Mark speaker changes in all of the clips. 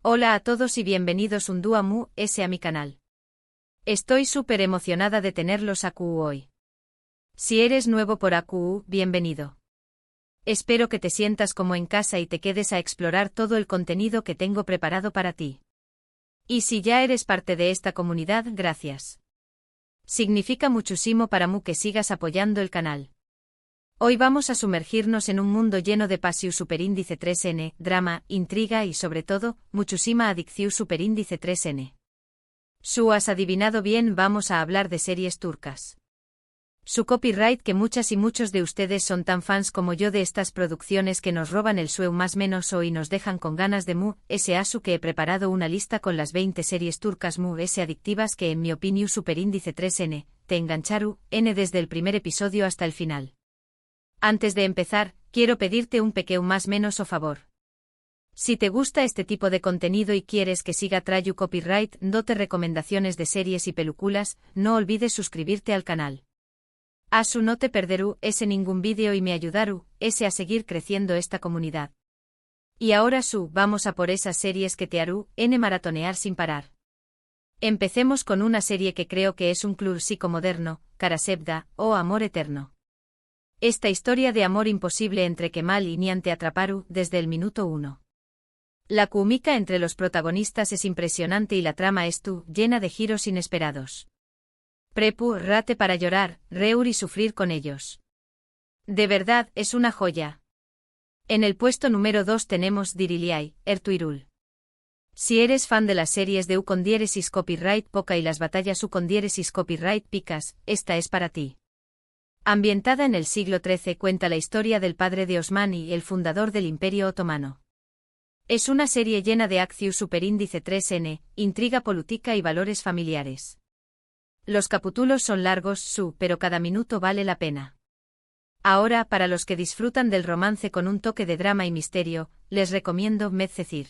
Speaker 1: Hola a todos y bienvenidos un día más a mi canal. Estoy súper emocionada de tenerlos aquí hoy. Si eres nuevo por aquí, bienvenido. Espero que te sientas como en casa y te quedes a explorar todo el contenido que tengo preparado para ti. Y si ya eres parte de esta comunidad, gracias. Significa muchísimo para mí que sigas apoyando el canal. Hoy vamos a sumergirnos en un mundo lleno de pasión superíndice 3N, drama, intriga y sobre todo, muchísima adicción superíndice 3N. Su has adivinado bien, vamos a hablar de series turcas. Su copyright que muchas y muchos de ustedes son tan fans como yo de estas producciones que nos roban el sueño más menos hoy y nos dejan con ganas de asu que he preparado una lista con las 20 series turcas adictivas que en mi opinión superíndice 3N, te engancharu, N desde el primer episodio hasta el final. Antes de empezar, quiero pedirte un pequeño más menos o favor. Si te gusta este tipo de contenido y quieres que siga trayu copyright, dote recomendaciones de series y películas, no olvides suscribirte al canal. Asu no te perderú ningún vídeo y me ayudaru a seguir creciendo esta comunidad. Y ahora vamos a por esas series que te harú maratonear sin parar. Empecemos con una serie que creo que es un clásico moderno, Karasevda, o Amor Eterno. Esta historia de amor imposible entre Kemal y Nihan te atraparu desde el minuto 1. La química entre los protagonistas es impresionante y la trama es llena de giros inesperados. Prepárate para llorar, reír y sufrir con ellos. De verdad, es una joya. En el puesto número 2 tenemos Diriliay, Ertuğrul. Si eres fan de las series de con diéresis copyright poca y las batallas con diéresis copyright picas, esta es para ti. Ambientada en el siglo XIII, cuenta la historia del padre de Osman y el fundador del Imperio Otomano. Es una serie llena de acción superíndice 3N, intriga política y valores familiares. Los capítulos son largos, pero cada minuto vale la pena. Ahora, para los que disfrutan del romance con un toque de drama y misterio, les recomiendo Medcezir.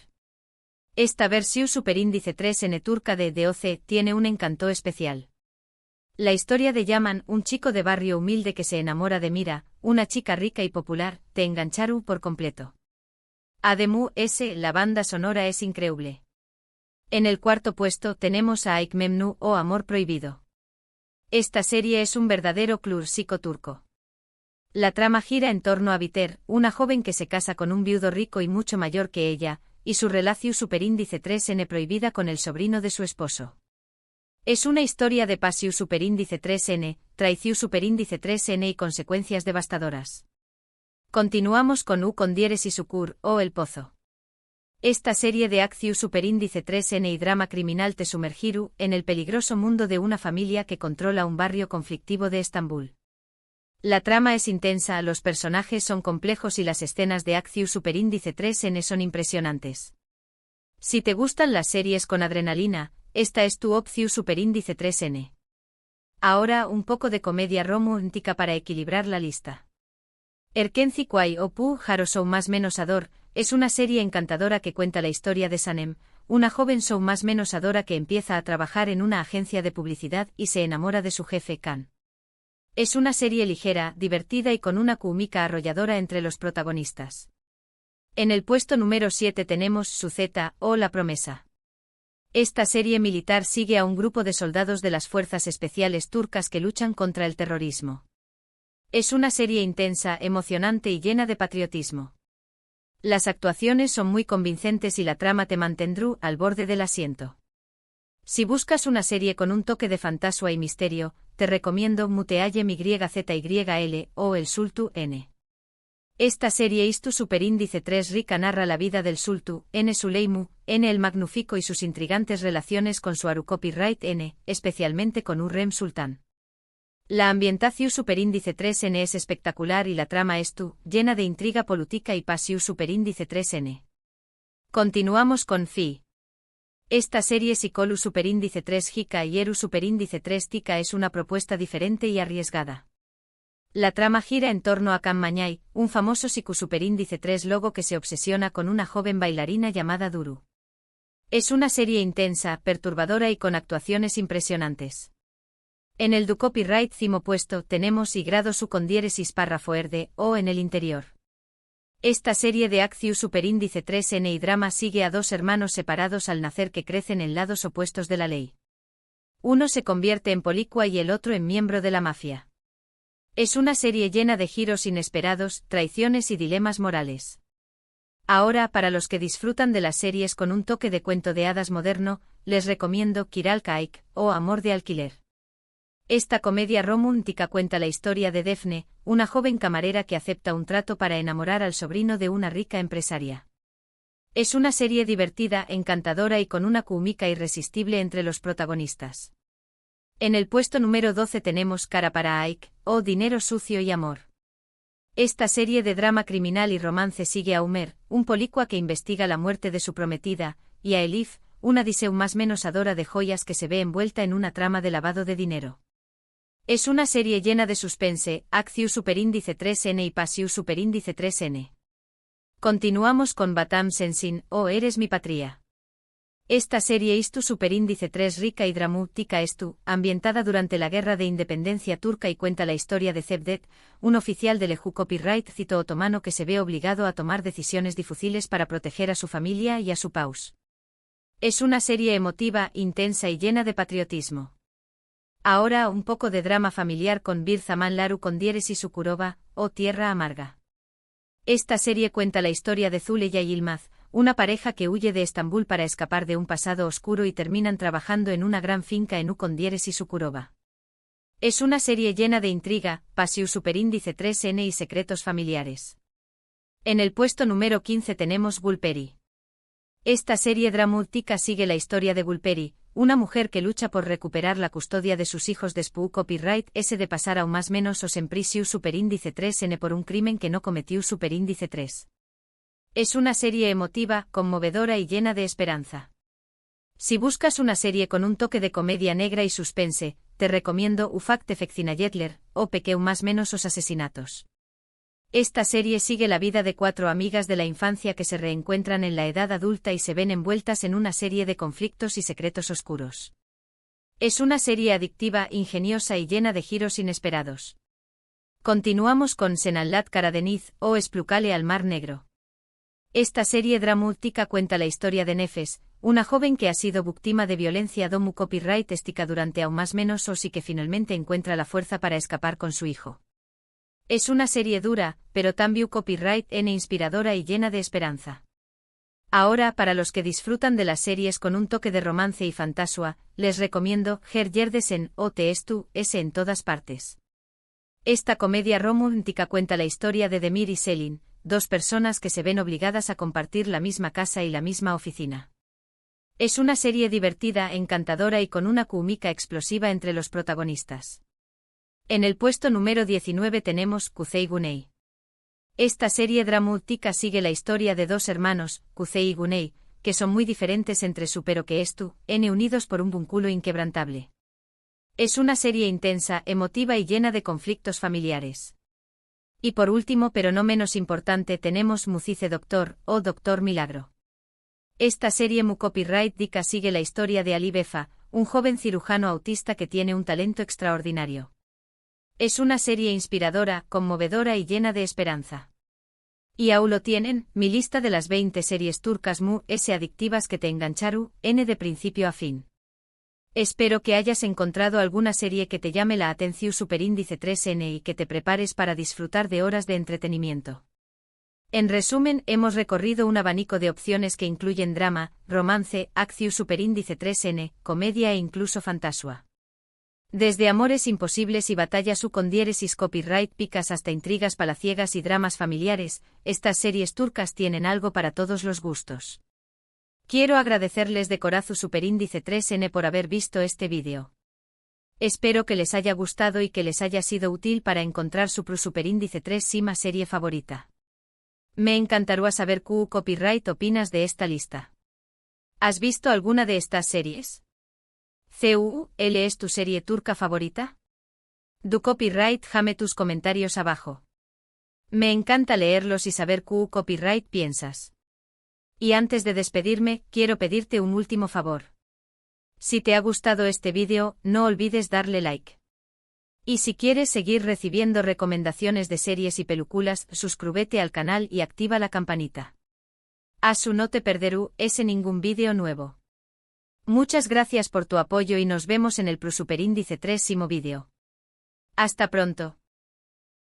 Speaker 1: Esta versión superíndice 3N turca de DOC tiene un encanto especial. La historia de Yaman, un chico de barrio humilde que se enamora de Mira, una chica rica y popular, te engancharu por completo. Además, la banda sonora es increíble. En el cuarto puesto tenemos a Aşk Memnu o Amor Prohibido. Esta serie es un verdadero clásico turco. La trama gira en torno a Biter, una joven que se casa con un viudo rico y mucho mayor que ella, y su relación superíndice 3N prohibida con el sobrino de su esposo. Es una historia de pasión superíndice 3N, traición superíndice 3N y consecuencias devastadoras. Continuamos con con diéresis ukur, o El Pozo. Esta serie de acción superíndice 3N y drama criminal te sumergiru en el peligroso mundo de una familia que controla un barrio conflictivo de Estambul. La trama es intensa, los personajes son complejos y las escenas de acción superíndice 3N son impresionantes. Si te gustan las series con adrenalina, esta es tu opción superíndice 3N. Ahora un poco de comedia romántica para equilibrar la lista. Erkenci Kuay o Pu Jaro más menos Ador, es una serie encantadora que cuenta la historia de Sanem, una joven más menos adora que empieza a trabajar en una agencia de publicidad y se enamora de su jefe Khan. Es una serie ligera, divertida y con una química arrolladora entre los protagonistas. En el puesto número 7 tenemos Suzeta, o La Promesa. Esta serie militar sigue a un grupo de soldados de las fuerzas especiales turcas que luchan contra el terrorismo. Es una serie intensa, emocionante y llena de patriotismo. Las actuaciones son muy convincentes y la trama te mantendrá al borde del asiento. Si buscas una serie con un toque de fantasía y misterio, te recomiendo Muteayem YZYL o El Sultu N. Esta serie Istu superíndice 3 rica narra la vida del Sultu, N. Süleyman, N. el Magnífico y sus intrigantes relaciones con su Aru copyright N, especialmente con Hürrem Sultan. La ambientación superíndice 3N es espectacular y la trama es llena de intriga política y pasión superíndice 3N. Continuamos con Fi. Esta serie Psicolu superíndice 3 Hika y Eru superíndice 3 Tika es una propuesta diferente y arriesgada. La trama gira en torno a Can Mañay, un famoso psico superíndice 3 logo que se obsesiona con una joven bailarina llamada Duru. Es una serie intensa, perturbadora y con actuaciones impresionantes. En el du copyright cimo puesto tenemos y grado su con diéresis párrafo erde, o en el interior. Esta serie de Acciu Superíndice 3N y drama sigue a dos hermanos separados al nacer que crecen en lados opuestos de la ley. Uno se convierte en policua y el otro en miembro de la mafia. Es una serie llena de giros inesperados, traiciones y dilemas morales. Ahora, para los que disfrutan de las series con un toque de cuento de hadas moderno, les recomiendo Kiral Kaik, o Amor de alquiler. Esta comedia romántica cuenta la historia de Daphne, una joven camarera que acepta un trato para enamorar al sobrino de una rica empresaria. Es una serie divertida, encantadora y con una química irresistible entre los protagonistas. En el puesto número 12 tenemos Cara para Ike, o Dinero sucio y amor. Esta serie de drama criminal y romance sigue a Homer, un policua que investiga la muerte de su prometida, y a Elif, una Odiseu más menos adora de joyas que se ve envuelta en una trama de lavado de dinero. Es una serie llena de suspense, Acciu Superíndice 3N y Passiu Superíndice 3N. Continuamos con Batam Sensin, o Eres mi patria. Esta serie Istu Superíndice 3 rica y dramática Estu, ambientada durante la Guerra de Independencia turca y cuenta la historia de Cevdet, un oficial del Eju Copyright cito otomano que se ve obligado a tomar decisiones difíciles para proteger a su familia y a su paus. Es una serie emotiva, intensa y llena de patriotismo. Ahora un poco de drama familiar con Bir Zaman Laru con Dieres y Sukurova, o Tierra Amarga. Esta serie cuenta la historia de Zuleya y Yilmaz, una pareja que huye de Estambul para escapar de un pasado oscuro y terminan trabajando en una gran finca en con Dieres y Sukurova. Es una serie llena de intriga, Passiu Superíndice 3N y secretos familiares. En el puesto número 15 tenemos Gulperi. Esta serie dramática sigue la historia de Gulperi, una mujer que lucha por recuperar la custodia de sus hijos después copyright S de pasar a un más menos os en Prisiu Superíndice 3N por un crimen que no cometió Superíndice 3. Es una serie emotiva, conmovedora y llena de esperanza. Si buscas una serie con un toque de comedia negra y suspense, te recomiendo Ufak Tefekcina Yetler, o Pequeu más menos os asesinatos. Esta serie sigue la vida de cuatro amigas de la infancia que se reencuentran en la edad adulta y se ven envueltas en una serie de conflictos y secretos oscuros. Es una serie adictiva, ingeniosa y llena de giros inesperados. Continuamos con Senallat Karadeniz, o Esplucale al Mar Negro. Esta serie dramática cuenta la historia de Nefes, una joven que ha sido víctima de violencia domu copyright estica durante aún más menos os y que finalmente encuentra la fuerza para escapar con su hijo. Es una serie dura, pero también copyright N inspiradora y llena de esperanza. Ahora, para los que disfrutan de las series con un toque de romance y fantasía, les recomiendo Her Yerdesen, o Te Estu, S en todas partes. Esta comedia romántica cuenta la historia de Demir y Selin, dos personas que se ven obligadas a compartir la misma casa y la misma oficina. Es una serie divertida, encantadora y con una química explosiva entre los protagonistas. En el puesto número 19 tenemos Kuzey Guney. Esta serie dramática sigue la historia de dos hermanos, Kuzey y Guney, que son muy diferentes entre sí pero que Estu, N unidos por un vínculo inquebrantable. Es una serie intensa, emotiva y llena de conflictos familiares. Y por último pero no menos importante tenemos Mucice Doctor, o Doctor Milagro. Esta serie mu copyright dica sigue la historia de Ali Befa, un joven cirujano autista que tiene un talento extraordinario. Es una serie inspiradora, conmovedora y llena de esperanza. Y aún lo tienen, mi lista de las 20 series turcas mu s adictivas que te engancharu, N de principio a fin. Espero que hayas encontrado alguna serie que te llame la atención Superíndice 3N y que te prepares para disfrutar de horas de entretenimiento. En resumen, hemos recorrido un abanico de opciones que incluyen drama, romance, acción Superíndice 3N, comedia e incluso fantasía. Desde amores imposibles y batallas con diéresis copyright picas hasta intrigas palaciegas y dramas familiares, estas series turcas tienen algo para todos los gustos. Quiero agradecerles de corazón Superíndice 3N por haber visto este vídeo. Espero que les haya gustado y que les haya sido útil para encontrar su Superíndice 3 Sima serie favorita. Me encantaría saber qué copyright opinas de esta lista. ¿Has visto alguna de estas series? ¿Cuál es tu serie turca favorita? Du copyright jame tus comentarios abajo. Me encanta leerlos y saber qué copyright piensas. Y antes de despedirme, quiero pedirte un último favor. Si te ha gustado este vídeo, no olvides darle like. Y si quieres seguir recibiendo recomendaciones de series y películas, suscríbete al canal y activa la campanita. Asu no te perderú ese ningún vídeo nuevo. Muchas gracias por tu apoyo y nos vemos en el Super Índice 3 vídeo. Hasta pronto.